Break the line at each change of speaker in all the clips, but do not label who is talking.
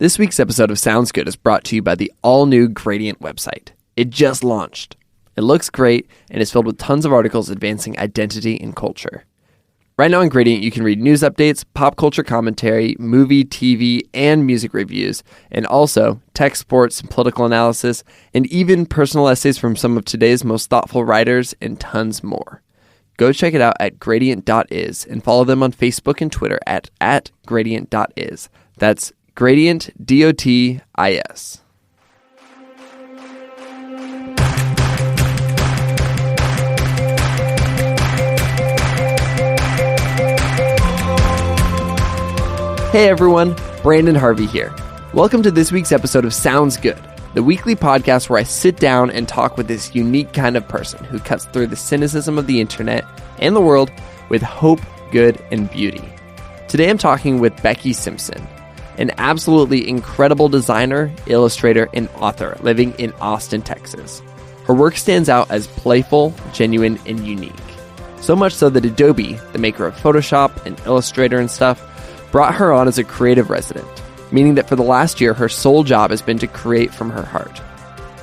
This week's episode of Sounds Good is brought to you by the all-new Gradient website. It just launched. It looks great and is filled with tons of articles advancing identity and culture. Right now on Gradient, you can read news updates, pop culture commentary, movie, TV, and music reviews, and also tech, sports, and political analysis, and even personal essays from some of today's most thoughtful writers, and tons more. Go check it out at gradient.is and follow them on Facebook and Twitter at gradient.is. That's Gradient, D-O-T-I-S. Hey everyone, Branden Harvey here. Welcome to this week's episode of Sounds Good, the weekly podcast where I sit down and talk with this unique kind of person who cuts through the cynicism of the internet and the world with hope, good, and beauty. Today I'm talking with Becky Simpson, an absolutely incredible designer, illustrator, and author living in Austin, Texas. Her work stands out as playful, genuine, and unique. So much so that Adobe, the maker of Photoshop and Illustrator and stuff, brought her on as a creative resident, meaning that for the last year, her sole job has been to create from her heart.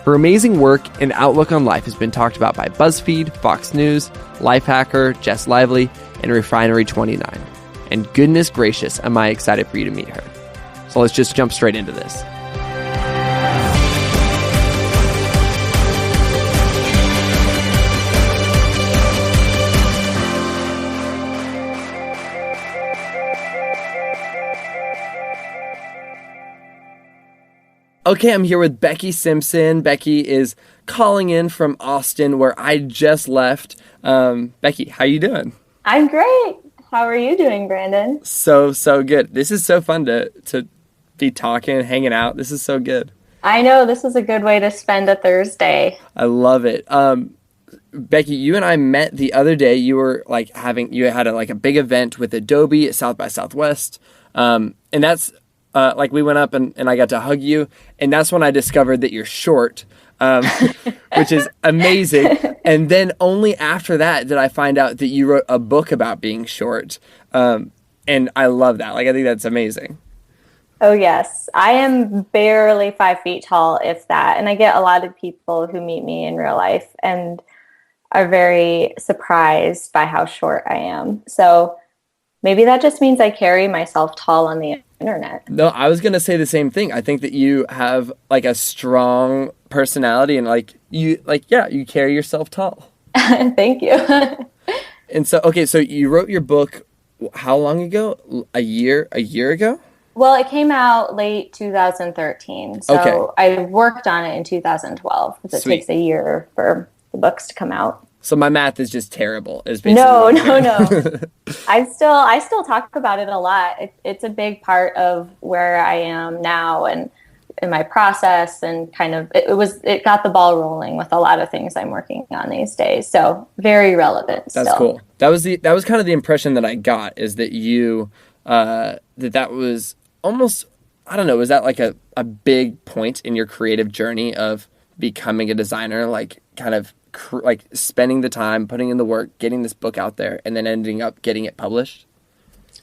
Her amazing work and outlook on life has been talked about by Buzzfeed, Fox News, Lifehacker, Jess Lively, and Refinery 29. And goodness gracious, am I excited for you to meet her. So let's just jump straight into this. Okay, I'm here with Becky Simpson. Becky is calling in from Austin, where I just left. Becky, how you doing?
I'm great. How are you doing, Branden?
So good. This is so fun to be talking, hanging out. This is so good.
I know, this is a good way to spend a Thursday.
I love it. Becky, you and I met the other day. You were you had a big event with Adobe at South by Southwest. And that's we went up and I got to hug you. And that's when I discovered that you're short, which is amazing. And then only after that did I find out that you wrote a book about being short. And I love that. I think that's amazing.
Oh, yes. I am barely 5 feet tall, if that. And I get a lot of people who meet me in real life and are very surprised by how short I am. So maybe that just means I carry myself tall on the internet.
No, I was going to say the same thing. I think that you have a strong personality and you carry yourself tall.
Thank you.
And so, okay, so you wrote your book how long ago? A year ago?
Well, it came out late 2013. So okay. I worked on it in 2012 because it takes a year for the books to come out. So my math is just terrible. No. I still talk about it a lot. It's a big part of where I am now and in my process, and it got the ball rolling with a lot of things I'm working on these days. So very relevant.
That's cool. That was kind of the impression that I got, is that you that was almost, I don't know, was that a big point in your creative journey of becoming a designer, spending the time, putting in the work, getting this book out there, and then ending up getting it published?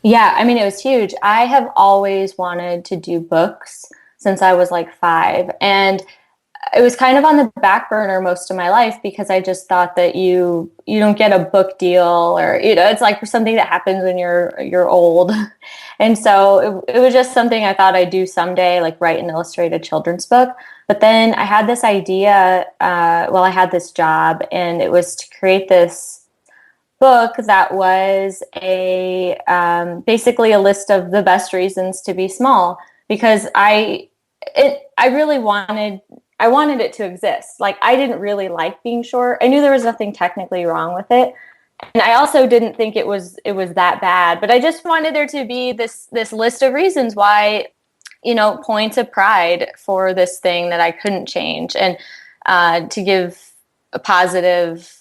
Yeah, I mean, it was huge. I have always wanted to do books since I was 5. And it was kind of on the back burner most of my life because I just thought that you don't get a book deal, or, it's something that happens when you're old. And so it was just something I thought I'd do someday, write an illustrated children's book. But then I had this idea, I had this job, and it was to create this book that was basically a list of the best reasons to be small, because I really wanted it to exist. I didn't really like being short. I knew there was nothing technically wrong with it. And I also didn't think it was that bad, but I just wanted there to be this list of reasons why, points of pride for this thing that I couldn't change, and to give a positive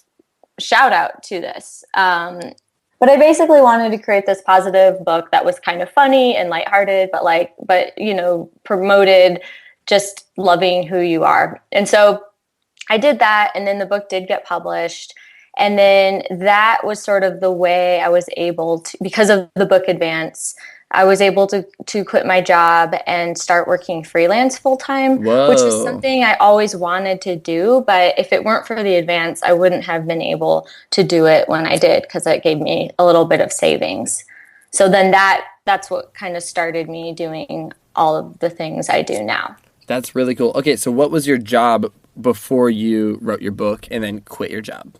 shout out to this. But I basically wanted to create this positive book that was kind of funny and lighthearted, but promoted just loving who you are. And so I did that, and then the book did get published. And then that was sort of the way I was able to, because of the book advance, I was able to quit my job and start working freelance full time, which is
Whoa.
something I always wanted to do. But if it weren't for the advance, I wouldn't have been able to do it when I did, because it gave me a little bit of savings. So then that's what kind of started me doing all of the things I do now.
That's really cool. Okay, so what was your job before you wrote your book and then quit your job?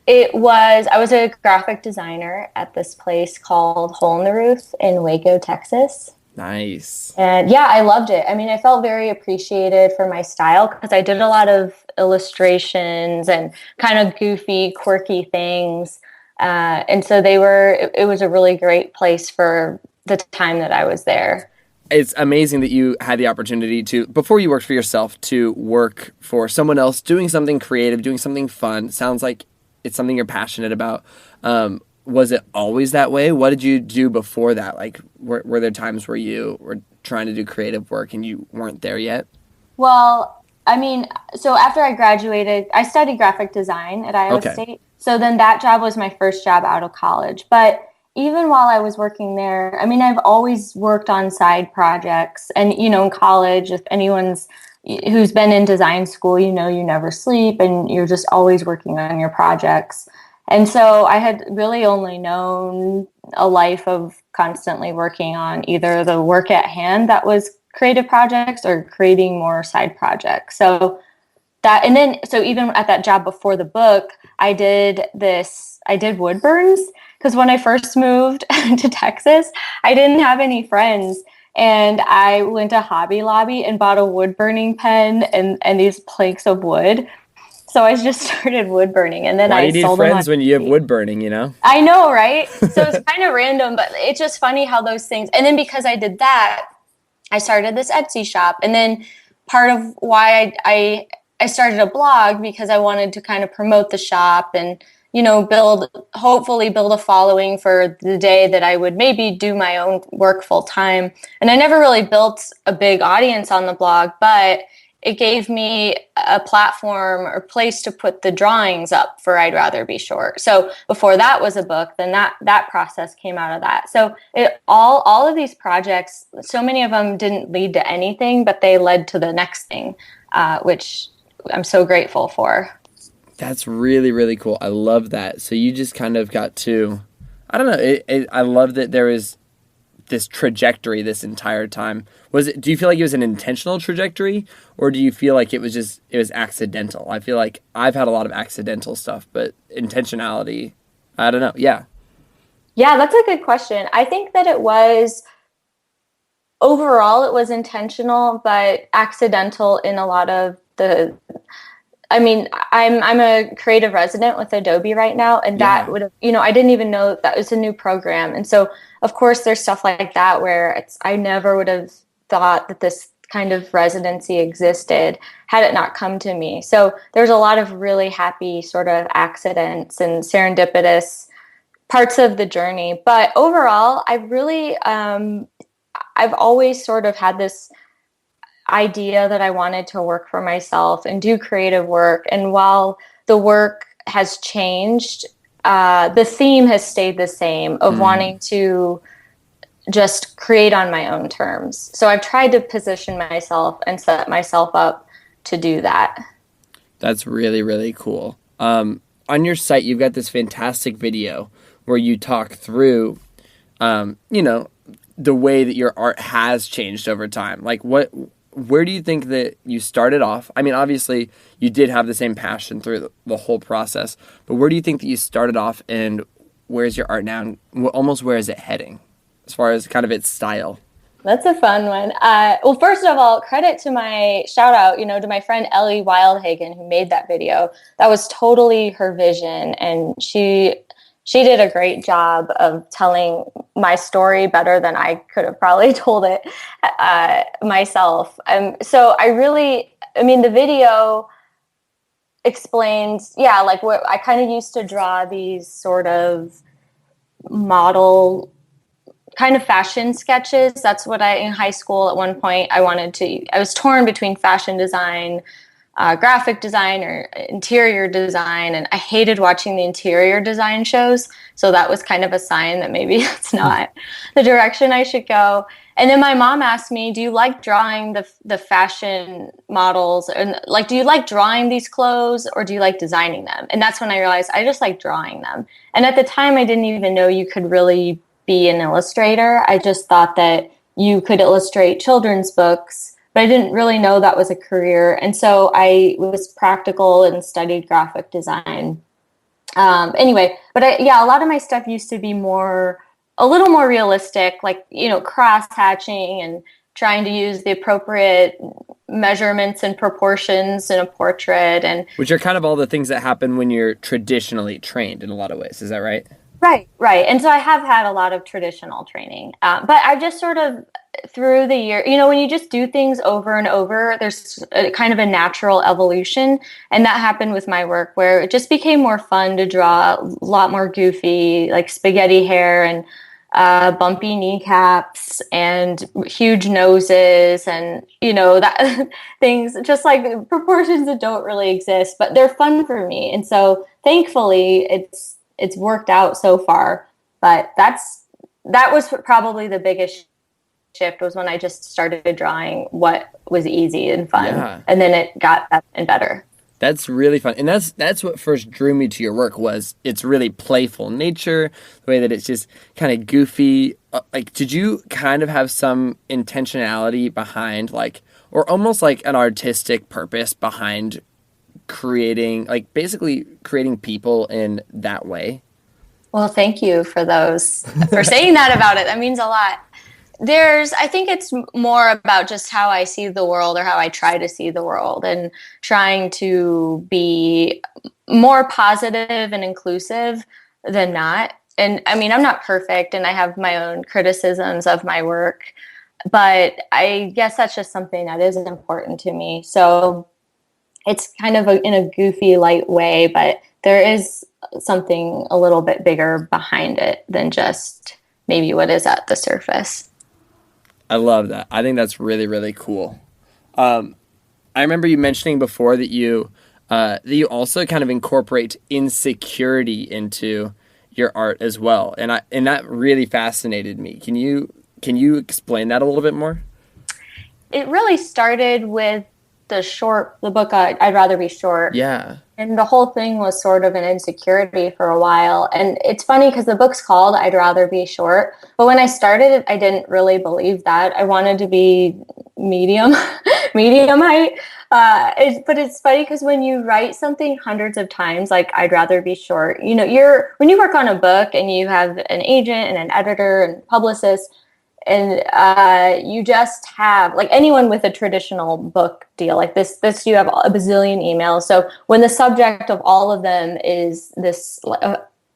I was a graphic designer at this place called Hole in the Roof in Waco, Texas.
Nice.
And yeah, I loved it. I mean, I felt very appreciated for my style because I did a lot of illustrations and kind of goofy, quirky things. And so it was a really great place for the time that I was there.
It's amazing that you had the opportunity to, before you worked for yourself, to work for someone else, doing something creative, doing something fun. Sounds like it's something you're passionate about. Was it always that way? What did you do before that? Like, were there times where you were trying to do creative work and you weren't there yet?
Well, I mean, so after I graduated, I studied graphic design at Iowa State. So then that job was my first job out of college. But even while I was working there, I mean, I've always worked on side projects. And, in college, if anyone's who's been in design school, you never sleep and you're just always working on your projects. And so I had really only known a life of constantly working on either the work at hand that was creative projects or creating more side projects. So even at that job before the book, I did wood burns, because when I first moved to Texas, I didn't have any friends. And I went to Hobby Lobby and bought a wood burning pen and these planks of wood. So I just started wood burning, and then I sold them. Why do you need friends
when you have wood burning,
I know, right? So it's kind of random, but it's just funny how those things. And then because I did that, I started this Etsy shop. And then part of why I started a blog, because I wanted to kind of promote the shop and, hopefully build a following for the day that I would maybe do my own work full time. And I never really built a big audience on the blog, but it gave me a platform or place to put the drawings up for I'd Rather Be Short. So before that was a book, then that process came out of that. So all of these projects, so many of them didn't lead to anything, but they led to the next thing, which I'm so grateful for.
That's really, really cool. I love that. So you just kind of got to, I don't know, I love that there is this trajectory this entire time. Do you feel like it was an intentional trajectory, or do you feel like it was accidental? I feel like I've had a lot of accidental stuff, but intentionality, I don't know. Yeah.
Yeah, that's a good question. I think that overall it was intentional, but accidental in a lot of I'm a creative resident with Adobe right now, and that would have, I didn't even know that was a new program. And so, of course, there's stuff like that where I never would have thought that this kind of residency existed had it not come to me. So there's a lot of really happy sort of accidents and serendipitous parts of the journey. But overall, I've always sort of had this idea that I wanted to work for myself and do creative work. And while the work has changed, the theme has stayed the same of wanting to just create on my own terms. So I've tried to position myself and set myself up to do that.
That's really, really cool. On your site, you've got this fantastic video where you talk through, the way that your art has changed over time. Like where do you think that you started off? I mean, obviously, you did have the same passion through the whole process, but where do you think that you started off, and where's your art now, and almost where is it heading as far as kind of its style?
That's a fun one. Well, first of all, credit to my shout out, to my friend Ellie Wildhagen, who made that video. That was totally her vision, and she did a great job of telling my story better than I could have probably told it myself. So the video explains, like what I kind of used to draw these sort of model kind of fashion sketches. That's what in high school at one point I was torn between fashion design, graphic design or interior design. And I hated watching the interior design shows. So that was kind of a sign that maybe it's not the direction I should go. And then my mom asked me, do you like drawing the fashion models? And like, do you like drawing these clothes or do you like designing them? And that's when I realized I just like drawing them. And at the time, I didn't even know you could really be an illustrator. I just thought that you could illustrate children's books, but I didn't really know that was a career. And so I was practical and studied graphic design. Anyway, but a lot of my stuff used to be a little more realistic, like, cross hatching and trying to use the appropriate measurements and proportions in a portrait. And
which are kind of all the things that happen when you're traditionally trained in a lot of ways. Is that right?
Right. And so I have had a lot of traditional training, but I've just sort of through the year, when you just do things over and over, there's a kind of a natural evolution. And that happened with my work where it just became more fun to draw, a lot more goofy, like spaghetti hair and bumpy kneecaps and huge noses and, that things just like proportions that don't really exist, but they're fun for me. And so thankfully it's worked out so far, but that was probably the biggest shift was when I just started drawing what was easy and fun. Yeah. And then it got better and better.
That's really fun. And that's what first drew me to your work was it's really playful nature, the way that it's just kind of goofy. Like, did you kind of have some intentionality behind or almost like an artistic purpose behind basically creating people in that way?
Well, thank you for saying that about it. That means a lot. I think it's more about just how I see the world or how I try to see the world and trying to be more positive and inclusive than not. And I mean, I'm not perfect and I have my own criticisms of my work, but I guess that's just something that is important to me. So it's kind of in a goofy, light way, but there is something a little bit bigger behind it than just maybe what is at the surface.
I love that. I think that's really, really cool. I remember you mentioning before that you also kind of incorporate insecurity into your art as well, and that really fascinated me. Can you explain that a little bit more?
It really started with the book I'd Rather Be Short.
Yeah.
And the whole thing was sort of an insecurity for a while. And it's funny because the book's called I'd Rather Be Short. But when I started it, I didn't really believe that. I wanted to be medium height. But it's funny because when you write something hundreds of times, like I'd rather be short, when you work on a book and you have an agent and an editor and publicist, and you just have, like anyone with a traditional book deal like this, you have a bazillion emails. So when the subject of all of them is this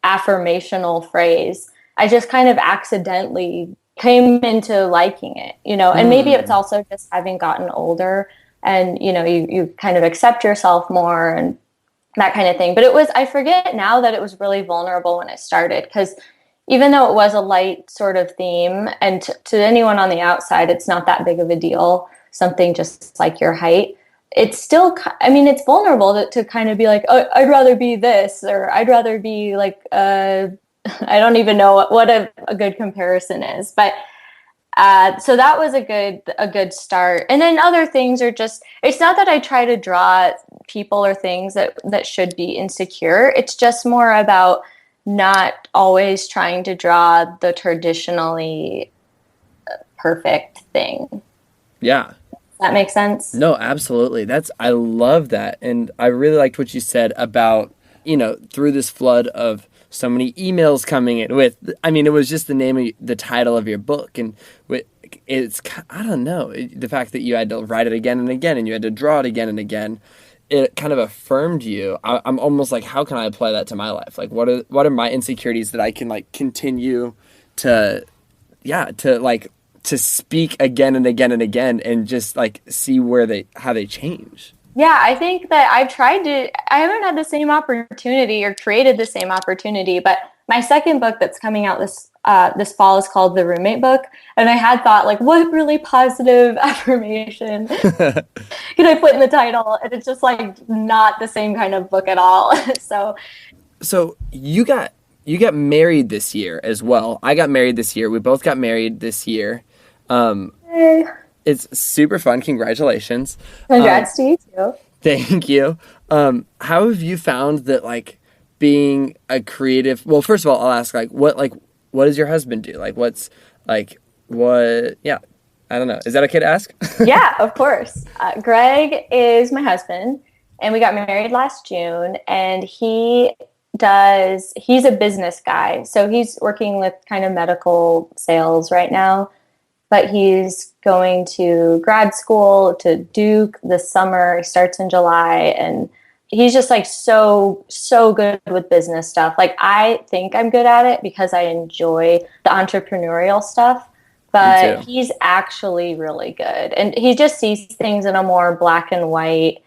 affirmational phrase, I just kind of accidentally came into liking it, and maybe it's also just having gotten older and, you kind of accept yourself more and that kind of thing. But I forget now that it was really vulnerable when it started, because even though it was a light sort of theme, and to anyone on the outside, it's not that big of a deal, something just like your height, it's still, it's vulnerable to kind of be like, oh, I'd rather be this, or I'd rather be like, I don't even know what a good comparison is. But so that was a good start. And then other things are just, it's not that I try to draw people or things that should be insecure. It's just more about not always trying to draw the traditionally perfect thing.
Yeah.
That makes sense?
No, absolutely. I love that. And I really liked what you said about, through this flood of so many emails coming in with, it was just the title of your book. And it's, I don't know, the fact that you had to write it again and again, and you had to draw it again and again, it kind of affirmed you. I'm almost like, how can I apply that to my life? Like, what are my insecurities that I can continue to speak again and again and again, and just see how they change.
Yeah, I think that I haven't had the same opportunity or created the same opportunity, but my second book that's coming out this this fall is called The Roommate Book. And I had thought, like, what really positive affirmation can I put in the title? And it's just like not the same kind of book at all.
So you got married this year as well. I got married this year. We both got married this year.
Hey.
It's super fun. Congratulations.
Congrats to you too.
Thank you. How have you found that, like, being a creative? Well, first of all, I'll ask, what does your husband do? Yeah, I don't know. Is that okay to ask?
Yeah, of course. Greg is my husband, and we got married last June, and he's a business guy. So he's working with kind of medical sales right now, but he's going to grad school to Duke this summer. He starts in July, and he's just like so good with business stuff. Like, I think I'm good at it because I enjoy the entrepreneurial stuff, but he's actually really good. And he just sees things in a more black and white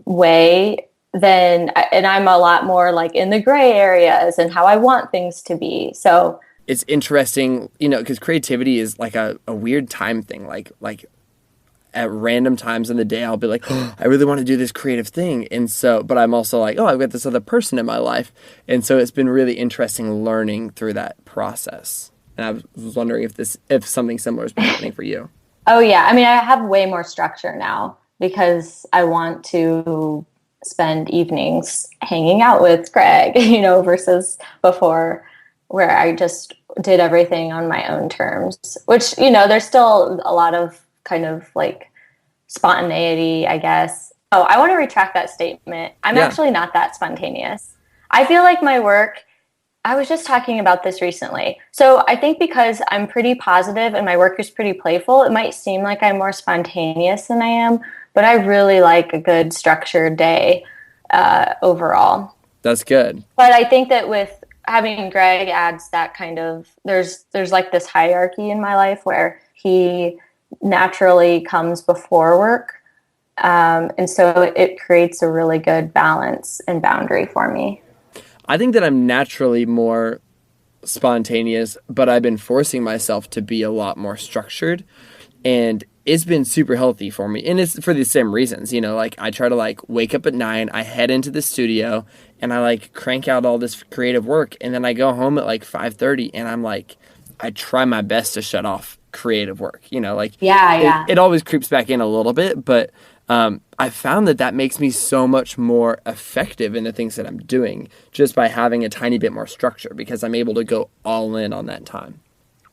way and I'm a lot more like in the gray areas and how I want things to be. So
it's interesting, because creativity is like a weird time thing. Like at random times in the day, I'll be like, oh, I really want to do this creative thing. And so, but I'm also like, oh, I've got this other person in my life. And so it's been really interesting learning through that process. And I was wondering if something similar has been happening for you.
Oh yeah. I mean, I have way more structure now because I want to spend evenings hanging out with Greg, versus before where I just did everything on my own terms, which, there's still a lot of kind of like spontaneity, I guess. Oh, I want to retract that statement. I'm actually not that spontaneous. I feel like my work, I was just talking about this recently. So I think because I'm pretty positive and my work is pretty playful, it might seem like I'm more spontaneous than I am, but I really like a good structured day overall.
That's good.
But I think that with having Greg adds that kind of, there's like this hierarchy in my life where he naturally comes before work. And so it creates a really good balance and boundary for me.
I think that I'm naturally more spontaneous, but I've been forcing myself to be a lot more structured, and it's been super healthy for me. And it's for the same reasons, like I try to wake up at 9, I head into the studio and I crank out all this creative work. And then I go home at 5:30 and I'm I try my best to shut off creative work, It always creeps back in a little bit, but I found that makes me so much more effective in the things that I'm doing just by having a tiny bit more structure, because I'm able to go all in on that time.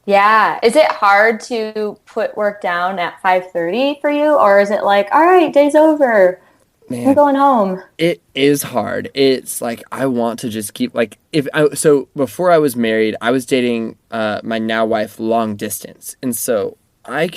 Yeah. Is it hard to put work down at 5:30 for you? Or is it like, all right, day's over. Man, I'm going home.
It is hard. It's I want to just keep so before I was married, I was dating my now wife long distance. And so I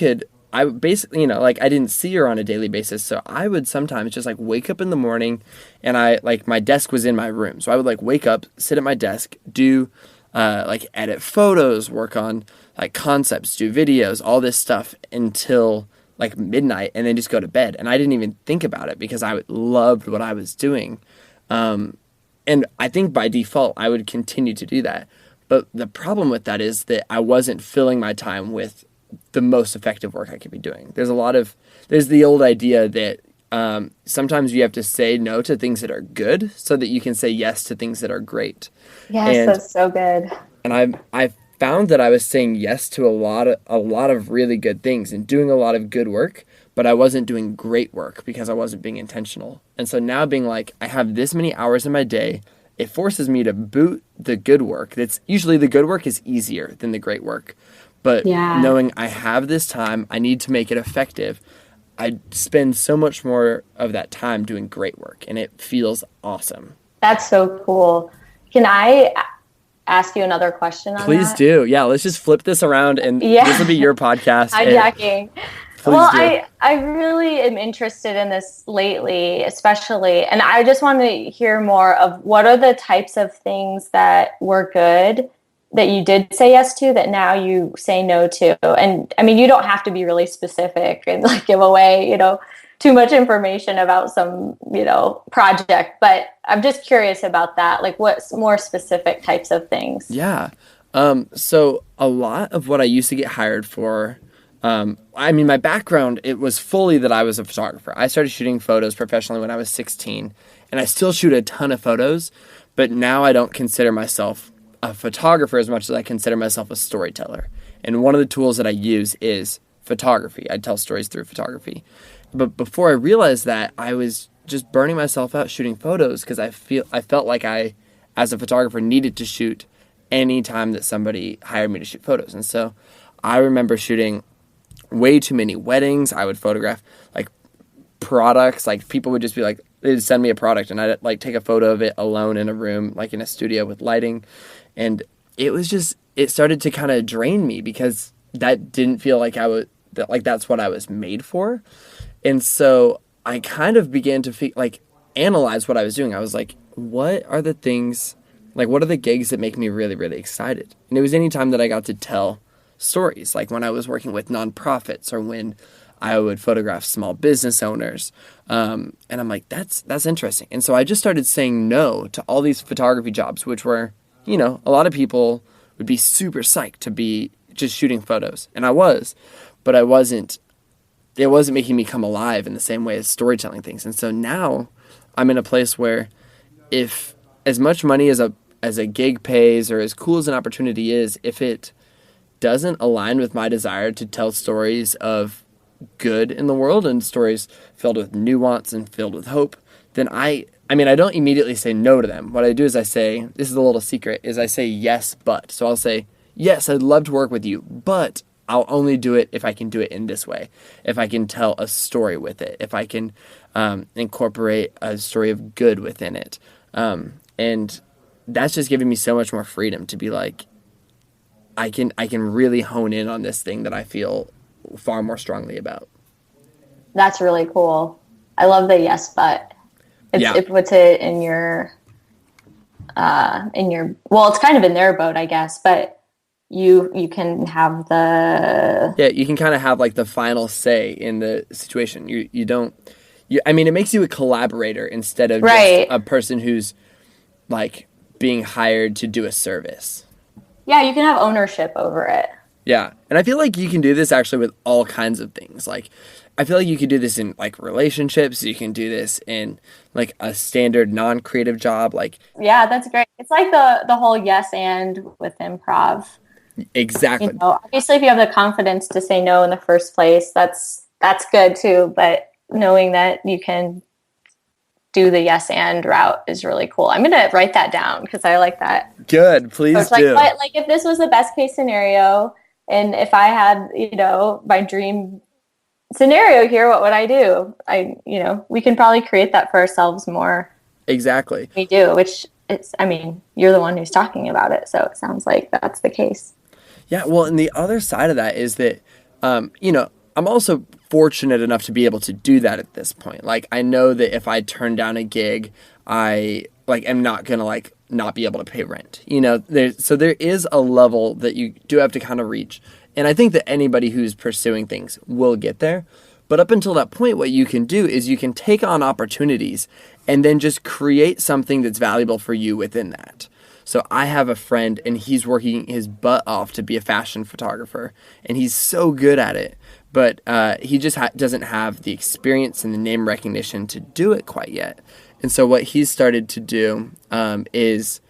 basically, I didn't see her on a daily basis. So I would sometimes just wake up in the morning and my desk was in my room. So I would wake up, sit at my desk, do edit photos, work on concepts, do videos, all this stuff until midnight, and then just go to bed. And I didn't even think about it because I loved what I was doing. And I think by default, I would continue to do that. But the problem with that is that I wasn't filling my time with the most effective work I could be doing. There's the old idea that sometimes you have to say no to things that are good so that you can say yes to things that are great.
Yes, that's so good.
And I found that I was saying yes to a lot of really good things and doing a lot of good work, but I wasn't doing great work because I wasn't being intentional. And so now being I have this many hours in my day, it forces me to boot the good work. That's usually the good work is easier than the great work. But knowing I have this time, I need to make it effective. I spend so much more of that time doing great work, and it feels awesome.
That's so cool. Can I ask you another question on
Please
that?
do. Yeah, let's just flip this around, and this will be your podcast.
Hijacking. Well, I really am interested in this lately, especially, and I just want to hear more of what are the types of things that were good that you did say yes to that now you say no to. And I mean, you don't have to be really specific and give away, too much information about some, project, but I'm just curious about that. What's more specific types of things?
Yeah. So a lot of what I used to get hired for, my background, it was fully that I was a photographer. I started shooting photos professionally when I was 16, and I still shoot a ton of photos, but now I don't consider myself a photographer as much as I consider myself a storyteller. And one of the tools that I use is photography. I tell stories through photography. But before I realized that, I was just burning myself out shooting photos because I felt like I, as a photographer, needed to shoot any time that somebody hired me to shoot photos. And so I remember shooting way too many weddings. I would photograph like products. Like people would just be like, they'd send me a product and I'd like take a photo of it alone in a room, like in a studio with lighting. And it started to kind of drain me because that didn't feel like that's what I was made for. And so I kind of began to analyze what I was doing. I was like, what are the things, like what are the gigs that make me really, really excited? And it was any time that I got to tell stories, like when I was working with nonprofits or when I would photograph small business owners. And I'm like, that's interesting. And so I just started saying no to all these photography jobs, which were, a lot of people would be super psyched to be just shooting photos. And I was, but it wasn't making me come alive in the same way as storytelling things. And so now I'm in a place where if as much money as a gig pays or as cool as an opportunity is, if it doesn't align with my desire to tell stories of good in the world and stories filled with nuance and filled with hope, then I don't immediately say no to them. What I do is I say, this is a little secret, is I say yes, but. So I'll say, yes, I'd love to work with you, but I'll only do it if I can do it in this way. If I can tell a story with it. If I can incorporate a story of good within it. And that's just giving me so much more freedom to be like, I can really hone in on this thing that I feel far more strongly about.
That's really cool. I love the yes, but. It puts it in your, well, it's kind of in their boat, I guess, but you can have
you can kind of have like the final say in the situation. It makes you a collaborator instead of just a person who's like being hired to do a service.
Yeah, you can have ownership over it.
Yeah. And I feel like you can do this actually with all kinds of things. Like, I feel like you could do this in like relationships. You can do this in like a standard non-creative job. Like,
yeah, that's great. It's like the whole yes and with improv.
Exactly.
Obviously, if you have the confidence to say no in the first place, that's good too. But knowing that you can do the yes and route is really cool. I'm going to write that down because I like that.
Good. Please do.
Like if this was the best case scenario and if I had, my dream scenario here, what would I do? We can probably create that for ourselves more. Exactly. We do, which you're the one who's talking about it. So it sounds like that's the case.
Yeah. Well, and the other side of that is that, I'm also fortunate enough to be able to do that at this point. Like, I know that if I turn down a gig, I am not going to not be able to pay rent, so there is a level that you do have to kind of reach. And I think that anybody who's pursuing things will get there. But up until that point, what you can do is you can take on opportunities and then just create something that's valuable for you within that. So I have a friend and he's working his butt off to be a fashion photographer and he's so good at it, but he just doesn't have the experience and the name recognition to do it quite yet. And so what he's started to do is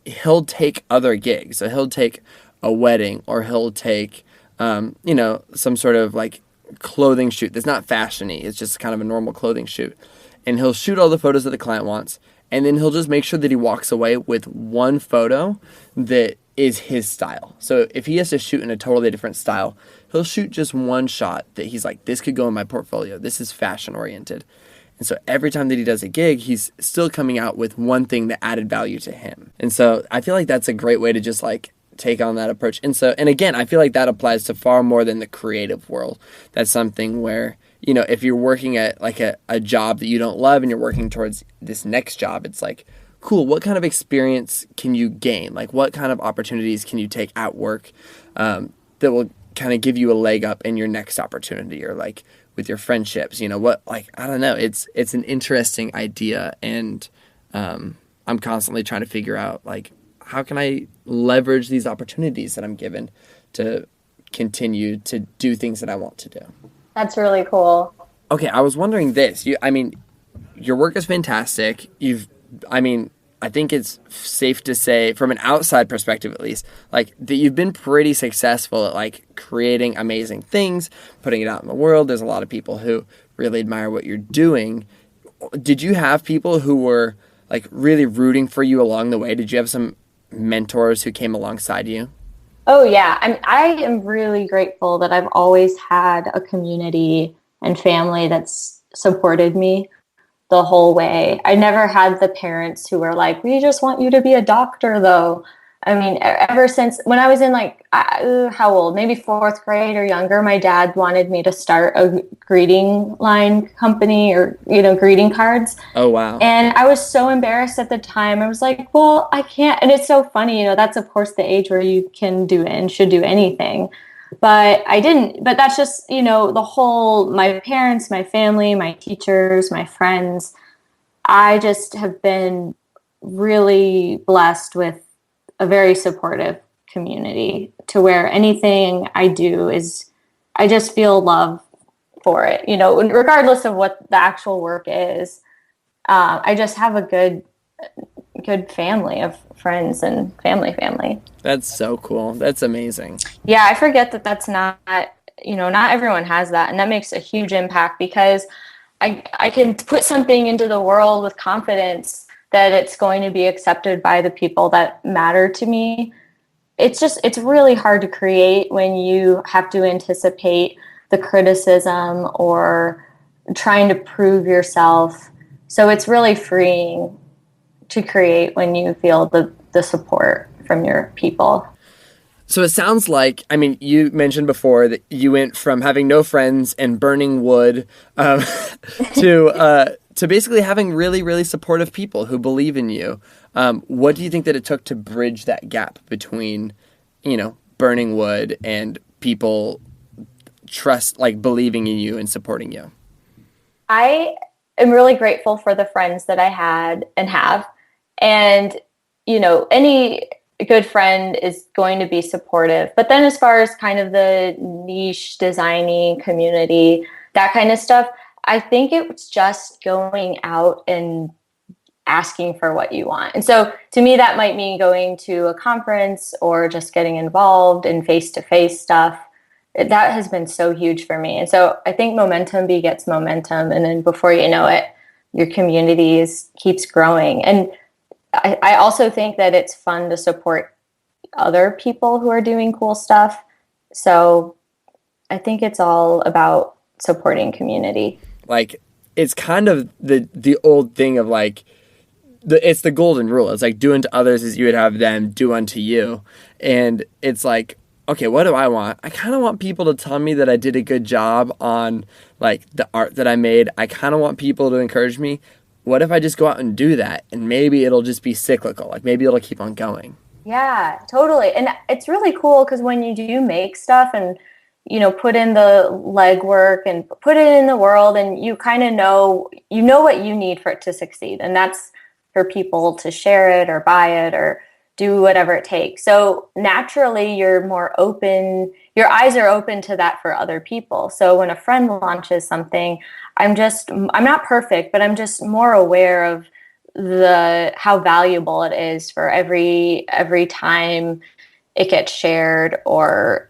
he'll take other gigs. So he'll take a wedding or he'll take, some sort of like clothing shoot that's not fashion-y. It's just kind of a normal clothing shoot. And he'll shoot all the photos that the client wants. And then he'll just make sure that he walks away with one photo that is his style. So if he has to shoot in a totally different style, he'll shoot just one shot that he's like, this could go in my portfolio. This is fashion oriented. And so every time that he does a gig, he's still coming out with one thing that added value to him. And so I feel like that's a great way to just like take on that approach. And again, I feel like that applies to far more than the creative world. That's something where, if you're working at like a job that you don't love and you're working towards this next job, it's like, cool, what kind of experience can you gain? Like what kind of opportunities can you take at work that will kind of give you a leg up in your next opportunity or like with your friendships, I don't know. It's an interesting idea and I'm constantly trying to figure out like how can I leverage these opportunities that I'm given to continue to do things that I want to do?
That's really cool.
Okay, I was wondering this. Your work is fantastic. I think it's safe to say, from an outside perspective at least, like that you've been pretty successful at like creating amazing things, putting it out in the world. There's a lot of people who really admire what you're doing. Did you have people who were like really rooting for you along the way? Did you have some mentors who came alongside you?
Oh yeah, I am really grateful that I've always had a community and family that's supported me the whole way. I never had the parents who were like, we just want you to be a doctor though. I mean, ever since when I was in like, how old? Maybe fourth grade or younger, my dad wanted me to start a greeting line company or, greeting cards.
Oh, wow.
And I was so embarrassed at the time. I was like, well, I can't. And it's so funny, that's of course the age where you can do it and should do anything. But I didn't. But that's just, my parents, my family, my teachers, my friends. I just have been really blessed with a very supportive community to where anything I do I just feel love for it, regardless of what the actual work is. I just have a good family of friends and family.
That's so cool. That's amazing.
Yeah, I forget that that's not, not everyone has that. And that makes a huge impact because I can put something into the world with confidence that it's going to be accepted by the people that matter to me. It's really hard to create when you have to anticipate the criticism or trying to prove yourself. So it's really freeing to create when you feel the support from your people.
So it sounds like, you mentioned before that you went from having no friends and burning wood to basically having really, really supportive people who believe in you. What do you think that it took to bridge that gap between, burning wood and people believing in you and supporting you?
I am really grateful for the friends that I had and have. And, any good friend is going to be supportive. But then as far as kind of the niche designing community, that kind of stuff, I think it's just going out and asking for what you want. And so to me, that might mean going to a conference or just getting involved in face-to-face stuff. That has been so huge for me. And so I think momentum begets momentum. And then before you know it, your community keeps growing. And I also think that it's fun to support other people who are doing cool stuff. So I think it's all about supporting community.
Like, it's kind of the old thing of like, it's the golden rule. It's like, do unto others as you would have them do unto you. And it's like, okay, what do I want? I kind of want people to tell me that I did a good job on like the art that I made. I kind of want people to encourage me. What if I just go out and do that? And maybe it'll just be cyclical. Like maybe it'll keep on going.
Yeah, totally. And it's really cool because when you do make stuff and, put in the legwork and put it in the world and you kind of know what you need for it to succeed. And that's for people to share it or buy it or do whatever it takes. So naturally you're more open, your eyes are open to that for other people. So when a friend launches something, I'm not perfect, but I'm just more aware of how valuable it is for every time it gets shared or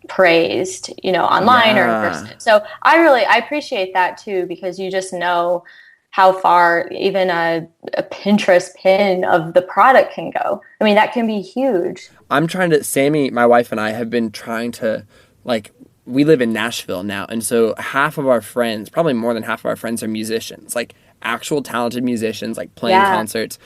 praised, online or in person. So I appreciate that too, because you just know how far even a Pinterest pin of the product can go. I mean, that can be huge.
Sammy, my wife and I have been trying to, we live in Nashville now. And so half of our friends, probably more than half of our friends are musicians, like actual talented musicians, like playing concerts.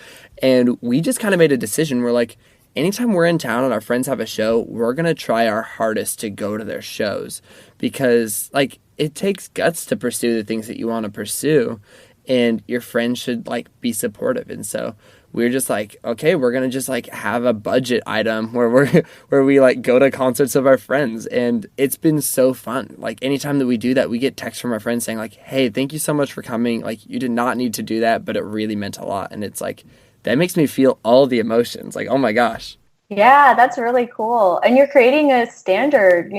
And we just kind of made a decision. We're like, anytime we're in town and our friends have a show, we're going to try our hardest to go to their shows because it takes guts to pursue the things that you want to pursue. And your friends should be supportive. And so we're just okay, we're going to just have a budget item where we go to concerts of our friends. And it's been so fun. Anytime that we do that, we get texts from our friends saying hey, thank you so much for coming. You did not need to do that, but it really meant a lot. And it's that makes me feel all the emotions. Like, oh my gosh.
Yeah, that's really cool. And you're creating a standard,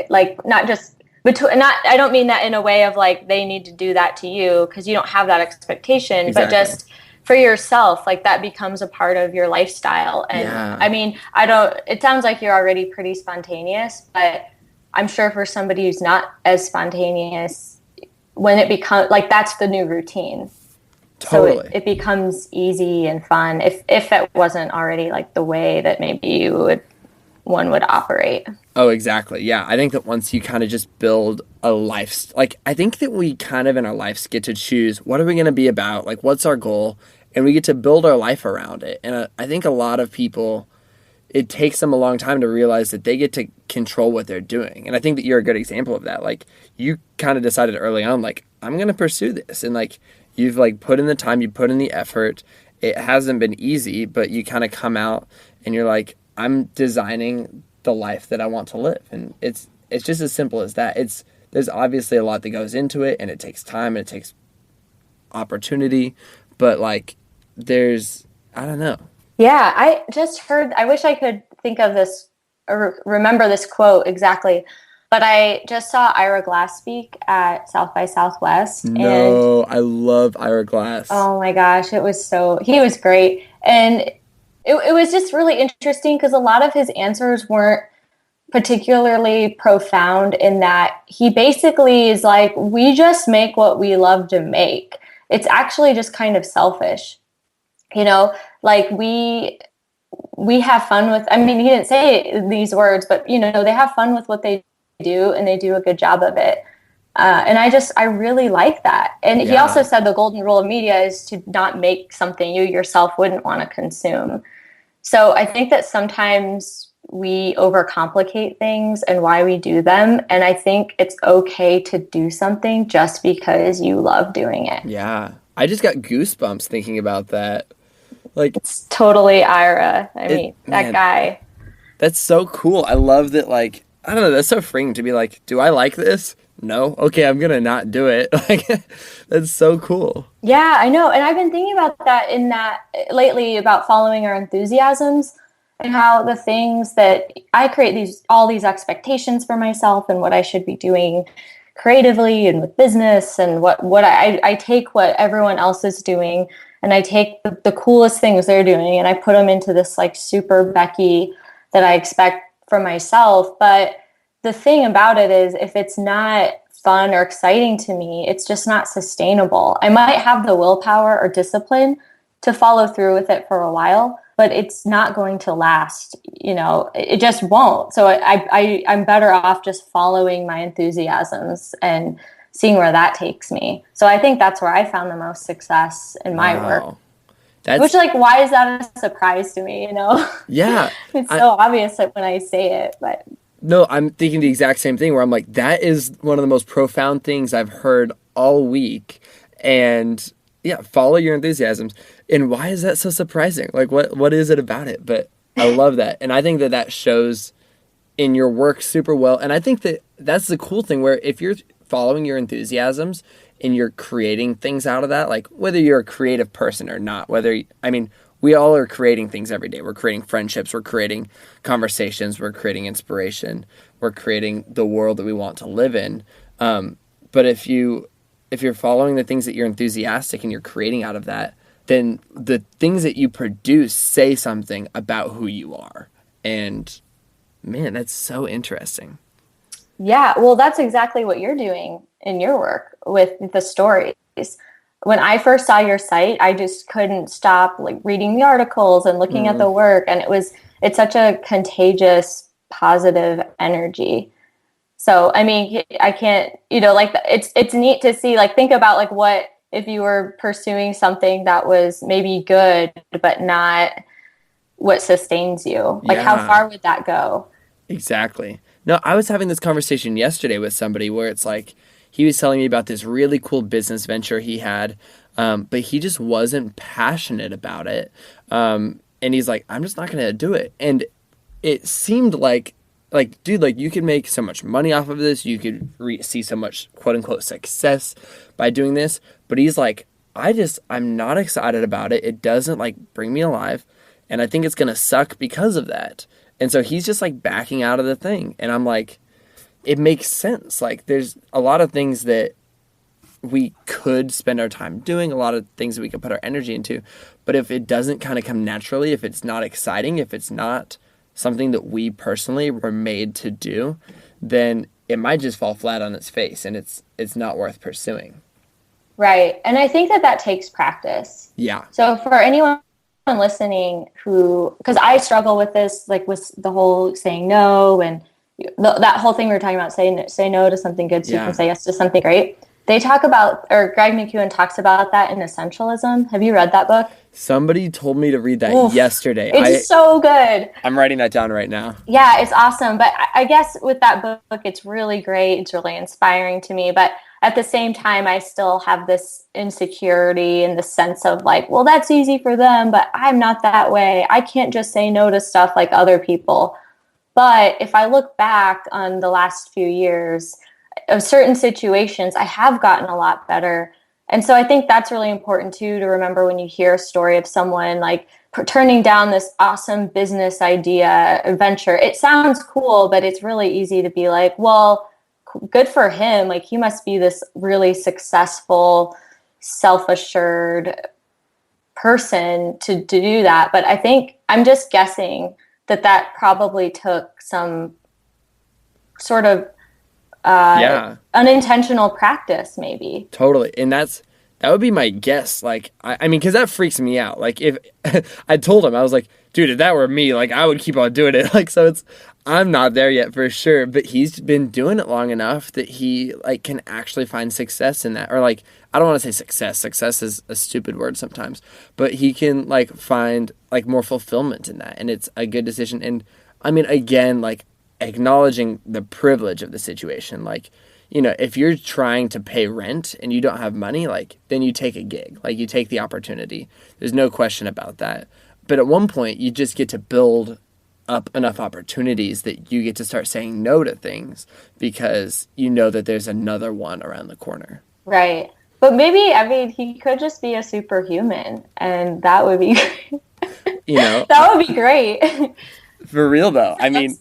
like not just between, not, I don't mean that in a way of like they need to do that to you because you don't have that expectation, but just for yourself, like that becomes a part of your lifestyle. And I mean, it sounds like you're already pretty spontaneous, but I'm sure for somebody who's not as spontaneous, when it becomes like that's the new routine.
Totally.
So it becomes easy and fun if it wasn't already like the way that maybe one would operate.
Oh, exactly. Yeah. I think that once you kind of just build a life, like I think that we kind of in our lives get to choose what are we going to be about? Like what's our goal? And we get to build our life around it. And I think a lot of people, it takes them a long time to realize that they get to control what they're doing. And I think that you're a good example of that. Like you kind of decided early on, like, I'm going to pursue this. And like, you've like put in the time, you put in the effort. It hasn't been easy, but you kind of come out and you're like, I'm designing the life that I want to live. And it's just as simple as that. There's obviously a lot that goes into it, and it takes time and it takes opportunity, but like I don't know.
Yeah, I just heard, I wish I could think of this or remember this quote exactly, but I just saw Ira Glass speak at South by Southwest.
No, I love Ira Glass.
Oh my gosh, he was great. And it was just really interesting because a lot of his answers weren't particularly profound in that he basically is like, we just make what we love to make. It's actually just kind of selfish. Like we have fun with, I mean, he didn't say these words, but they have fun with what they do and they do a good job of it. And I really like that. And he also said the golden rule of media is to not make something you yourself wouldn't want to consume. So I think that sometimes we overcomplicate things and why we do them. And I think it's okay to do something just because you love doing it.
Yeah. I just got goosebumps thinking about that. Like,
it's totally Ira. That guy.
That's so cool. I love that, like, I don't know, that's so freeing to be like, do I like this? No? Okay, I'm gonna not do it. Like, that's so cool.
Yeah, I know. And I've been thinking about that lately, about following our enthusiasms and how the things that I create all these expectations for myself and what I should be doing creatively and with business, and what I take what everyone else is doing and I take the coolest things they're doing and I put them into this like super Becky that I expect for myself. But the thing about it is, if it's not fun or exciting to me, it's just not sustainable. I might have the willpower or discipline to follow through with it for a while, but it's not going to last. It just won't. So I'm better off just following my enthusiasms and seeing where that takes me. So I think that's where I found the most success in my work. Which, like, why is that a surprise to me?
Yeah.
It's so obvious when I say it, but.
No, I'm thinking the exact same thing where I'm like, that is one of the most profound things I've heard all week. And yeah, follow your enthusiasms. And why is that so surprising? Like, what is it about it? But I love that. And I think that shows in your work super well. And I think that that's the cool thing, where if you're following your enthusiasms and you're creating things out of that, like whether you're a creative person or not, we all are creating things every day. We're creating friendships, we're creating conversations, we're creating inspiration, we're creating the world that we want to live in. But if you're following the things that you're enthusiastic and you're creating out of that, then the things that you produce say something about who you are. And man, that's so interesting.
Yeah, well, that's exactly what you're doing in your work with the stories. When I first saw your site, I just couldn't stop like reading the articles and looking at the work. And it's such a contagious, positive energy. So, I mean, I can't, it's neat to see, like, think about like what if you were pursuing something that was maybe good, but not what sustains you. Like, how far would that go?
Exactly. No, I was having this conversation yesterday with somebody where it's like, he was telling me about this really cool business venture he had, but he just wasn't passionate about it. And he's like, I'm just not going to do it. And it seemed like, dude, like you could make so much money off of this. You could see so much quote unquote success by doing this. But he's like, I'm not excited about it. It doesn't like bring me alive. And I think it's going to suck because of that. And so he's just like backing out of the thing. And I'm like, it makes sense. Like there's a lot of things that we could spend our time doing, a lot of things that we could put our energy into. But if it doesn't kind of come naturally, if it's not exciting, if it's not something that we personally were made to do, then it might just fall flat on its face and it's not worth pursuing.
Right. And I think that takes practice.
Yeah.
So for anyone listening who, because I struggle with this, like with the whole saying no and that whole thing we were talking about, say no to something good so you can say yes to something great. They talk about, or Greg McKeown talks about that in Essentialism. Have you read that book?
Somebody told me to read that yesterday.
It's so good.
I'm writing that down right now.
Yeah, it's awesome. But I guess with that book, it's really great. It's really inspiring to me. But at the same time, I still have this insecurity and the sense of like, well, that's easy for them, but I'm not that way. I can't just say no to stuff like other people. But if I look back on the last few years of certain situations, I have gotten a lot better. And so I think that's really important too, to remember when you hear a story of someone like turning down this awesome business idea, adventure. It sounds cool, but it's really easy to be like, well, good for him. Like he must be this really successful, self-assured person to do that. But I think I'm just guessing that probably took some sort of unintentional practice, maybe.
Totally. And that would be my guess. Like, I mean, because that freaks me out. Like, if I told him, I was like, dude, if that were me, like, I would keep on doing it. Like, so I'm not there yet for sure, but he's been doing it long enough that he, like, can actually find success in that. Or, like, I don't want to say success. Success is a stupid word sometimes. But he can, like, find, like, more fulfillment in that. And it's a good decision. And, I mean, again, like, acknowledging the privilege of the situation. Like, you know, if you're trying to pay rent and you don't have money, like, then you take a gig. Like, you take the opportunity. There's no question about that. But at one point, you just get to build up enough opportunities that you get to start saying no to things because you know that there's another one around the corner.
Right. But maybe, I mean, he could just be a superhuman, and that would be great.
You know?
That would be great.
For real, though. I mean...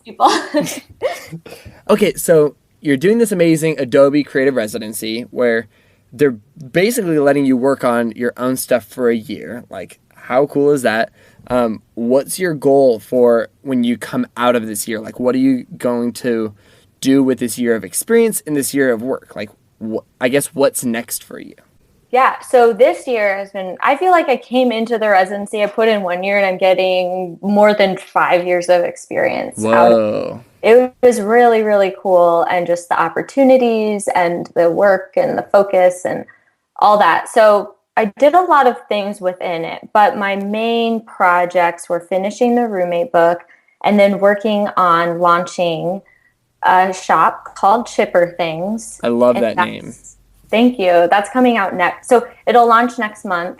Okay, so you're doing this amazing Adobe Creative Residency where they're basically letting you work on your own stuff for a year. Like, how cool is that? What's your goal for when you come out of this year? Like, what are you going to do with this year of experience and this year of work? Like, I guess what's next for you?
Yeah, so this year has been, I feel like I came into the residency, I put in 1 year and I'm getting more than 5 years of experience.
Whoa.
It was really, really cool. And just the opportunities and the work and the focus and all that. So I did a lot of things within it, but my main projects were finishing the roommate book and then working on launching a shop called Chipper Things.
I love that name.
Thank you. That's coming out next. So it'll launch next month,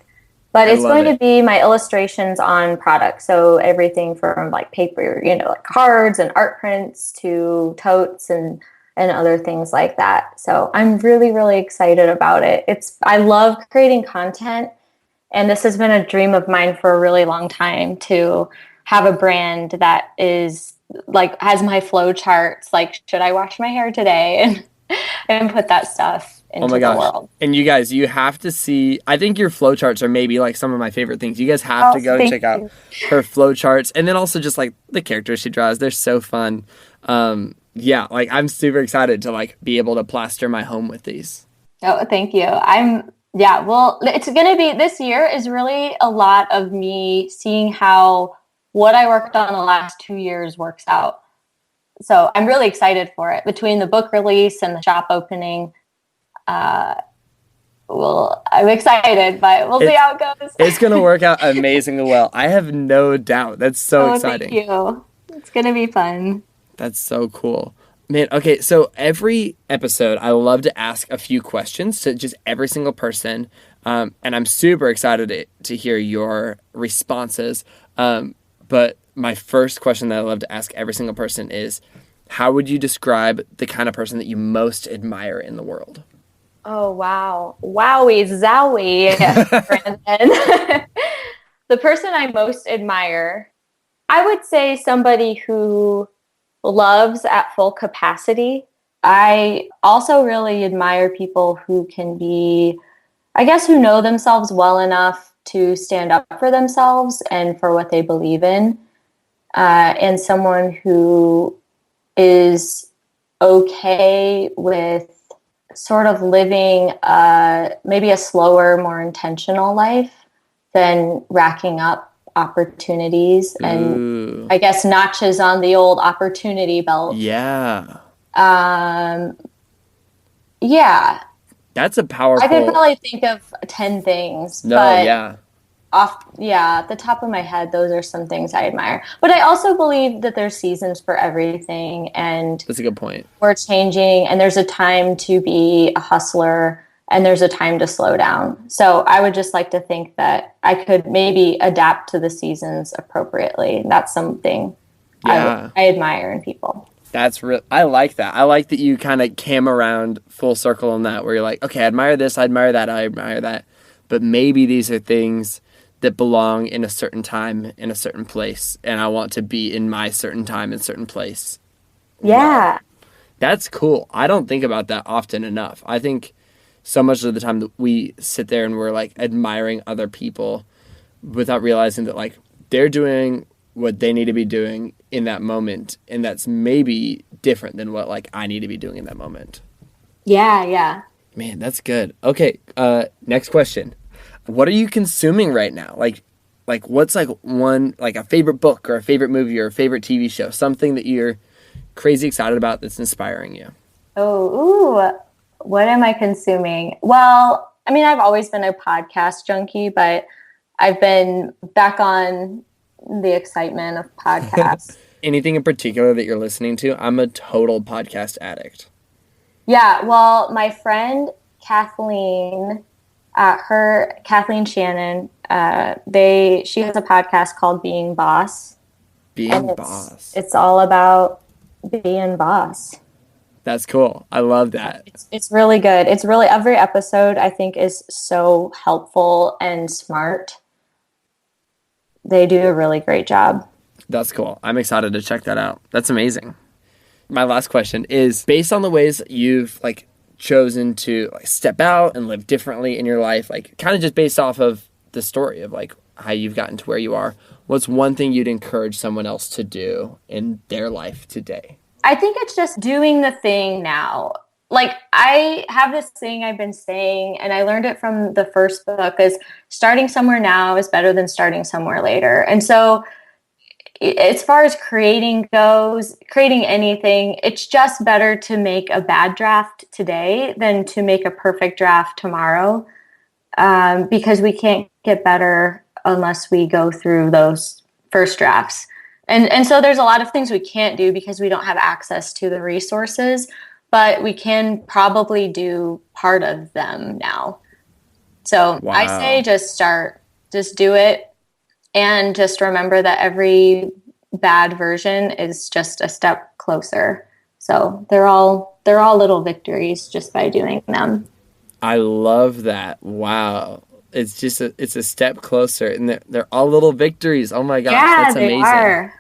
but it's going to be my illustrations on products. So everything from like paper, you know, like cards and art prints to totes and other things like that. So I'm really, really excited about it. I love creating content, and this has been a dream of mine for a really long time to have a brand that is like, has my flow charts, like, should I wash my hair today? And put that stuff into the world. And
you guys, you have to see, I think your flowcharts are maybe like some of my favorite things. You guys have to go and check out her flowcharts. And then also just like the characters she draws. They're so fun. Yeah, like I'm super excited to like be able to plaster my home with these.
Oh, thank you. Well, it's going to be, this year is really a lot of me seeing how what I worked on the last 2 years works out. So I'm really excited for it. Between the book release and the shop opening, I'm excited, but we'll see how it goes.
It's going to work out amazingly well. I have no doubt. That's so exciting.
Thank you. It's going to be fun.
That's so cool. Man, okay, so every episode, I love to ask a few questions to just every single person, and I'm super excited to hear your responses. But my first question that I love to ask every single person is, how would you describe the kind of person that you most admire in the world?
Oh, wow. Wowie, zowie, Branden. The person I most admire, I would say somebody who loves at full capacity. I also really admire people who can be, I guess, who know themselves well enough to stand up for themselves and for what they believe in, and someone who is okay with sort of living maybe a slower, more intentional life than racking up opportunities and
Ooh.
I guess notches on the old opportunity belt.
Yeah.
Um, yeah,
That's a
I could
powerful.
probably think of 10 things,
No,
but
yeah.
at the top of my head, those are some things I admire. But I also believe that there's seasons for everything and
That's a good point.
we're changing and there's a time to be a hustler and there's a time to slow down. So I would just like to think that I could maybe adapt to the seasons appropriately. That's something
Yeah.
I admire in people.
That's real. I like that. I like that you kind of came around full circle on that, where you're like, okay, I admire this, I admire that, I admire that, but maybe these are things that belong in a certain time, in a certain place, and I want to be in my certain time and certain place. Wow,
Yeah.
that's cool. I don't think about that often enough. I think so much of the time that we sit there and we're like admiring other people without realizing that like they're doing what they need to be doing in that moment, and that's maybe different than what like I need to be doing in that moment.
Yeah, yeah.
Man, that's good. Okay, next question. What are you consuming right now? Like what's like one like a favorite book or a favorite movie or a favorite TV show, something that you're crazy excited about that's inspiring you?
Oh, ooh. What am I consuming? Well, I mean, I've always been a podcast junkie, but I've been back on the excitement of podcasts.
Anything in particular that you're listening to? I'm a total podcast addict.
Yeah, well, my friend Kathleen, Kathleen Shannon, she has a podcast called Being Boss, and
Being
it's
boss.
it's all about being boss.
That's cool. I love that.
It's really good. It's really every episode I think is so helpful and smart. They do a really great job.
That's cool. I'm excited to check that out. That's amazing. My last question is based on the ways that you've like chosen to like step out and live differently in your life, like kind of just based off of the story of like how you've gotten to where you are. What's one thing you'd encourage someone else to do in their life today?
I think it's just doing the thing now. Like I have this thing I've been saying, and I learned it from the first book is starting somewhere now is better than starting somewhere later. And so as far as creating goes, creating anything, it's just better to make a bad draft today than to make a perfect draft tomorrow, because we can't get better unless we go through those first drafts. And so there's a lot of things we can't do because we don't have access to the resources, but we can probably do part of them now. So I say
Wow.
just do it. And just remember that every bad version is just a step closer. So they're all little victories just by doing them.
I love that. Wow. It's just it's a step closer, and they're all little victories. Oh my gosh,
Yeah,
that's
they
amazing.
are.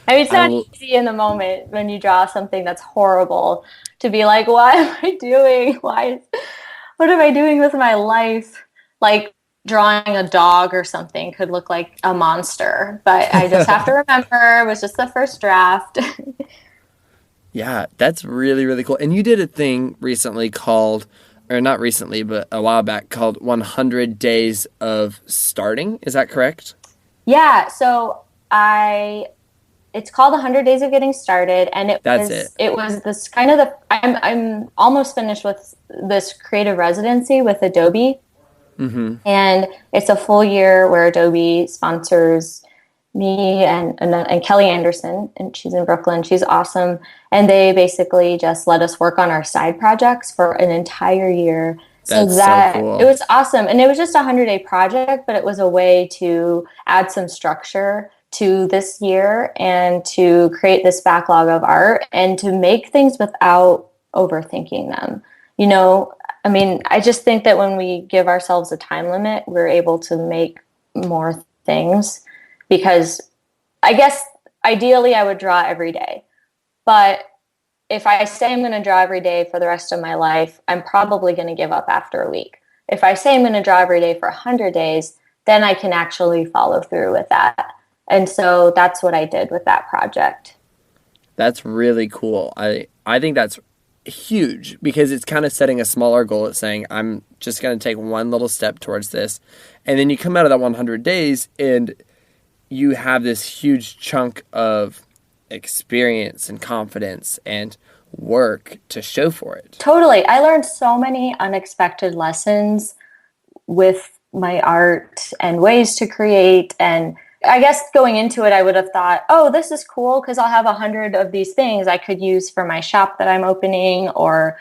I mean, it's
I
not
l-
easy in the moment when you draw something that's horrible to be like, what am I doing? What am I doing with my life? Like drawing a dog or something could look like a monster, but I just have to remember it was just the first draft.
Yeah, that's really, really cool. And you did a thing recently called, or not recently, but a while back called 100 Days of Starting. Is that correct?
Yeah, so it's called 100 Days of Getting Started, and
That's it.
it was this kind of I'm almost finished with this creative residency with Adobe.
Mm-hmm.
And it's a full year where Adobe sponsors me and Kelly Anderson, and she's in Brooklyn. She's awesome. And they basically just let us work on our side projects for an entire year. So
That's so
that it
cool.
was awesome. And it was just a 100-day project, but it was a way to add some structure to this year and to create this backlog of art and to make things without overthinking them. You know, I mean, I just think that when we give ourselves a time limit, we're able to make more things, because I guess ideally I would draw every day. But if I say I'm going to draw every day for the rest of my life, I'm probably going to give up after a week. If I say I'm going to draw every day for 100 days, then I can actually follow through with that. And so that's what I did with that project.
That's really cool. I think that's huge, because it's kind of setting a smaller goal. It's saying, I'm just going to take one little step towards this. And then you come out of that 100 days and you have this huge chunk of experience and confidence and work to show for it.
Totally. I learned so many unexpected lessons with my art and ways to create. And I guess going into it, I would have thought, oh, this is cool because I'll have 100 of these things I could use for my shop that I'm opening, or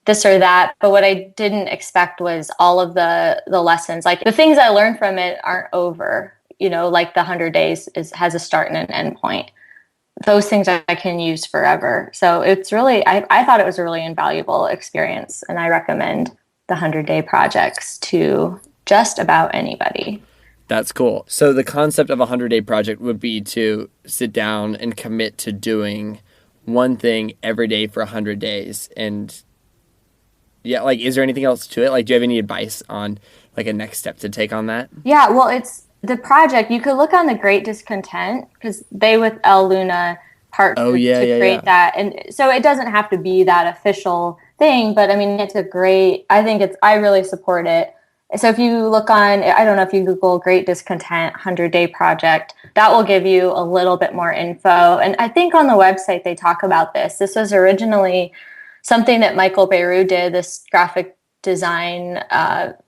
this or that. But what I didn't expect was all of the lessons. Like, the things I learned from it aren't over, like the 100 days has a start and an end point. Those things I can use forever. So it's really, I thought it was a really invaluable experience, and I recommend the 100-day projects to just about anybody.
That's cool. So the concept of a 100-day project would be to sit down and commit to doing one thing every day for 100 days. And yeah, like, is there anything else to it? Like, do you have any advice on like a next step to take on that?
Yeah, well, it's the project. You could look on the Great Discontent, because they with El Luna partnered to create that. And so it doesn't have to be that official thing, but I mean, I really support it. So if you look on, I don't know, if you Google Great Discontent 100-day project, that will give you a little bit more info. And I think on the website they talk about this. This was originally something that Michael Beirut did, this graphic designer at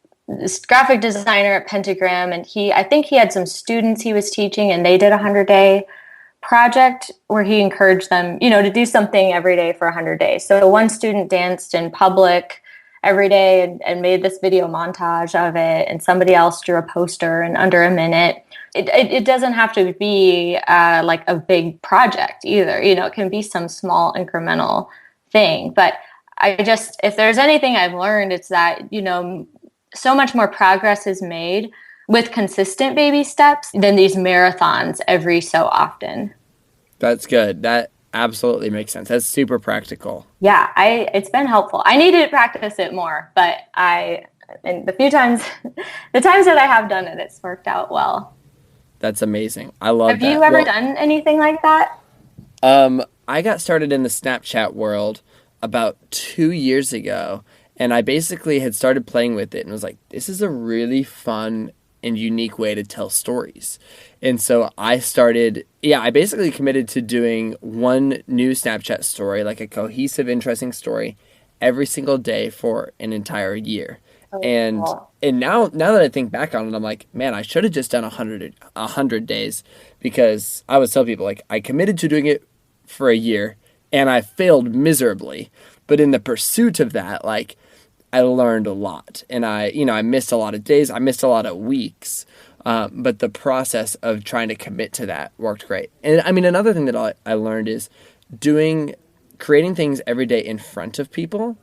Pentagram. And I think he had some students he was teaching, and they did a 100-day project where he encouraged them, to do something every day for 100 days. So one student danced in public every day and made this video montage of it, and somebody else drew a poster in under a minute. It doesn't have to be like a big project either. It can be some small incremental thing. But if there's anything I've learned, it's that, so much more progress is made with consistent baby steps than these marathons every so often. That's good. That absolutely makes sense. That's super practical. Yeah, it's been helpful. I needed to practice it more, but and the times that I have done it, it's worked out well. That's amazing. I love that. Have you ever done anything like that? I got started in the Snapchat world about 2 years ago, and I basically had started playing with it and was like, this is a really fun and unique way to tell stories. And so I basically committed to doing one new Snapchat story, like a cohesive, interesting story, every single day for an entire year. Oh, and cool. And now that I think back on it, I'm like, man, I should have just done 100 days, because I would tell people, like, I committed to doing it for a year and I failed miserably. But in the pursuit of that, like, I learned a lot, and I missed a lot of days. I missed a lot of weeks. But the process of trying to commit to that worked great. And I mean, another thing that I learned is creating things every day in front of people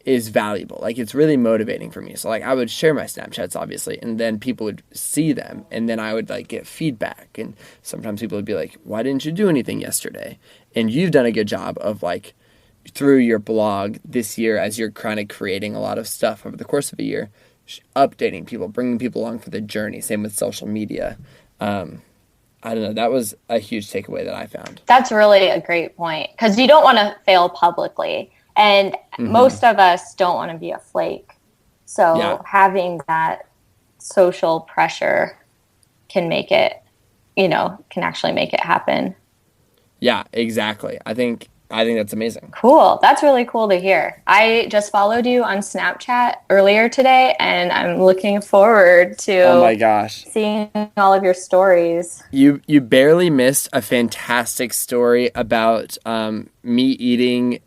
is valuable. Like, it's really motivating for me. So like, I would share my Snapchats, obviously, and then people would see them, and then I would like get feedback. And sometimes people would be like, why didn't you do anything yesterday? And you've done a good job of, like, through your blog this year, as you're kind of creating a lot of stuff over the course of a year, updating people, bringing people along for the journey. Same with social media. I don't know. That was a huge takeaway that I found. That's really a great point, because you don't want to fail publicly. And most of us don't want to be a flake. So having that social pressure can make it, can actually make it happen. Yeah, exactly. I think that's amazing. Cool. That's really cool to hear. I just followed you on Snapchat earlier today, and I'm looking forward to oh my gosh, seeing all of your stories. You barely missed a fantastic story about me eating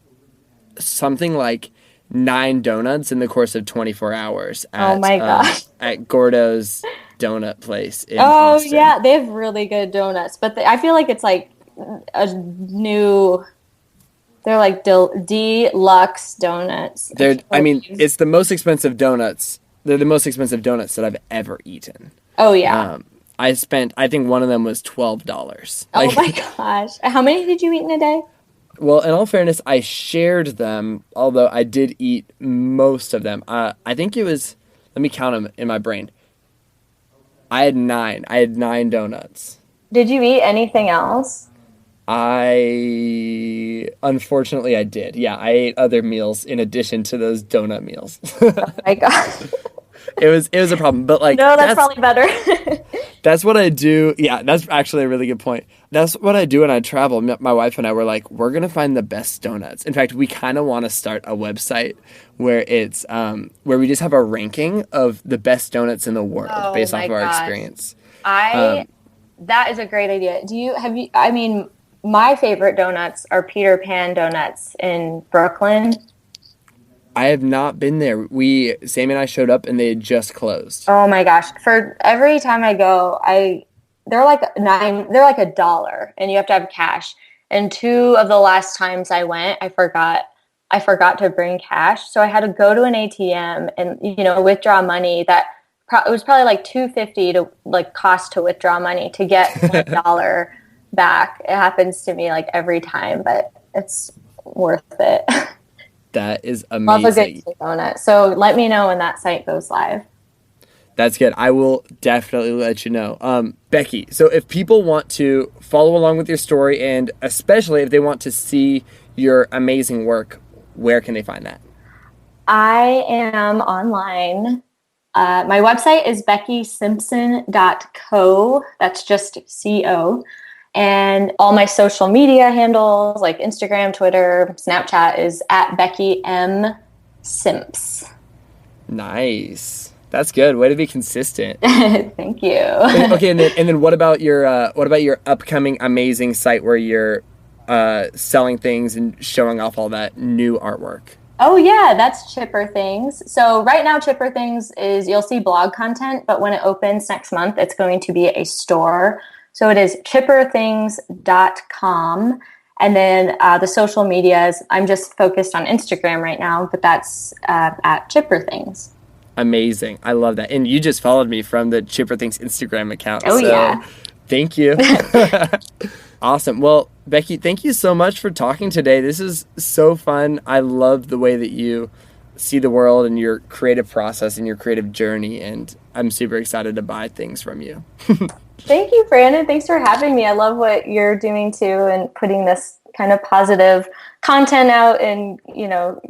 something like 9 donuts in the course of 24 hours at, oh my gosh. At Gordo's donut place in Austin. Yeah, they have really good donuts, but I feel like it's like a new They're like deluxe donuts.
It's the most expensive donuts. They're the most expensive donuts that I've ever eaten.
Oh, yeah.
I think one of them was $12.
Oh my gosh. How many did you eat in a day?
Well, in all fairness, I shared them, although I did eat most of them. I think it was, let me count them in my brain. I had 9. I had 9 donuts.
Did you eat anything else?
Unfortunately, I did. Yeah, I ate other meals in addition to those donut meals.
Oh my God.
It was a problem, but like...
No, that's probably better.
That's what I do. Yeah, that's actually a really good point. That's what I do when I travel. My wife and I were like, we're going to find the best donuts. In fact, we kind of want to start a website where it's where we just have a ranking of the best donuts in the world based off of our experience.
That is a great idea. My favorite donuts are Peter Pan donuts in Brooklyn.
I have not been there. Sammy and I showed up and they had just closed.
Oh my gosh. For every time I go, they're like $1 and you have to have cash. And 2 of the last times I went, I forgot to bring cash. So I had to go to an ATM and, withdraw money it was probably like $2.50 to like cost to withdraw money to get $1 back. It happens to me like every time, but it's worth it.
That is amazing.
Love a good donut. So let me know when that site goes live.
That's good. I will definitely let you know. Becky, so if people want to follow along with your story and especially if they want to see your amazing work, where can they find that? I
am online. My website is beckysimpson.co. That's just C-O. And all my social media handles like Instagram, Twitter, Snapchat is at Becky M. Simps.
Nice. That's good. Way to be consistent.
Thank you.
Okay, and then what about your upcoming amazing site where you're selling things and showing off all that new artwork?
Oh yeah, that's Chipper Things. So right now Chipper Things is you'll see blog content, but when it opens next month, it's going to be a store. So it is chipperthings.com. And then the social medias, I'm just focused on Instagram right now, but that's at Chipper Things.
Amazing. I love that. And you just followed me from the Chipper Things Instagram account.
Oh, so yeah.
Thank you. Awesome. Well, Becky, thank you so much for talking today. This is so fun. I love the way that you see the world and your creative process and your creative journey. And I'm super excited to buy things from you.
Thank you, Branden. Thanks for having me. I love what you're doing too and putting this kind of positive content out and,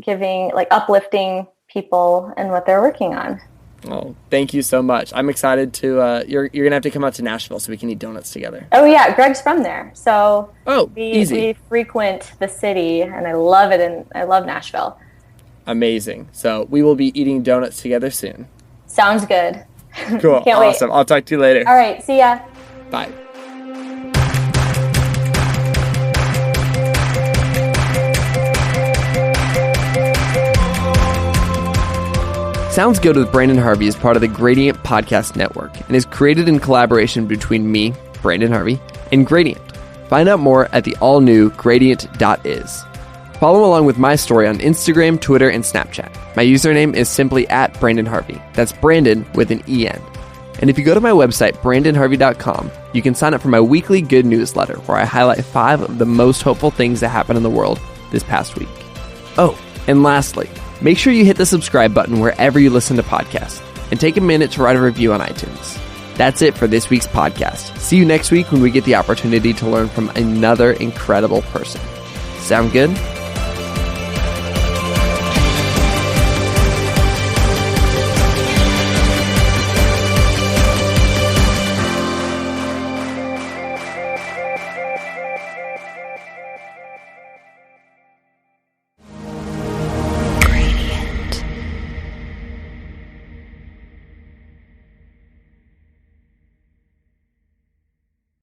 giving uplifting people and what they're working on.
Oh, thank you so much. I'm excited to, you're going to have to come out to Nashville so we can eat donuts together.
Oh yeah. Greg's from there. So
easy.
We frequent the city and I love it. And I love Nashville.
Amazing. So we will be eating donuts together soon.
Sounds good.
Cool.
Can't
awesome.
wait.
I'll talk to you later.
All right. See ya.
Bye. Sounds Good with Branden Harvey is part of the Gradient Podcast Network and is created in collaboration between me, Branden Harvey, and Gradient. Find out more at the all-new gradient.is. Follow along with my story on Instagram, Twitter, and Snapchat. My username is simply at Branden Harvey. That's Branden with an E-N. And if you go to my website, brandenharvey.com, you can sign up for my weekly good newsletter where I highlight 5 of the most hopeful things that happened in the world this past week. Oh, and lastly, make sure you hit the subscribe button wherever you listen to podcasts and take a minute to write a review on iTunes. That's it for this week's podcast. See you next week when we get the opportunity to learn from another incredible person. Sound good?